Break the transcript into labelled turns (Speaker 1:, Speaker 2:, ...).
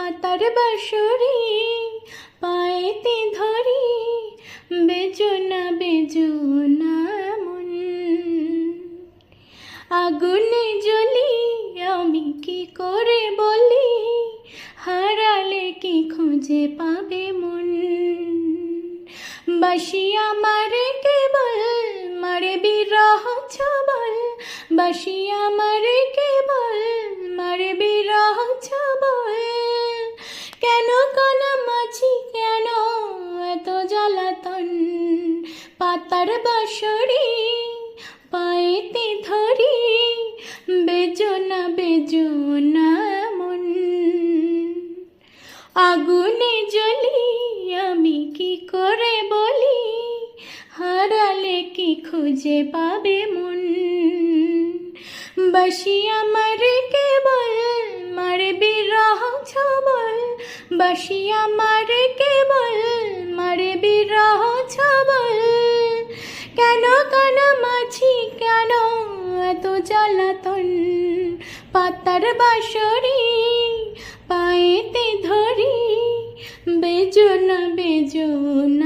Speaker 1: পাতার বাঁশরি পায়েতে ধরি, বেজনা বেজনা মন। আগুনে জ্বলি আমি কি করে বলি, হারালে কি খুঁজে পাবে মন। বাসি আমারে কেবল মারে বিরহ ছবল, বাসি আমারে কেবল মারে বিরহ ছবল। কেন কানামাছি কেন এত জ্বালাতন, পাতার বাঁশরি পায়েতে ধরি, বেজনা বেজনা মন। আগুনে জ্বলি আমি কি করে বলি, হারালে কি খুঁজে পাবে মন। বাসি আমারে কেবল মারে বিরহ ছবল, বাসি আমারে কেবল মারে বিরহ ছবল। কেন কানামাছি কেন এত জ্বালাতন, পাতার বাঁশরি পায়েতে ধরি, বেজনা বেজনা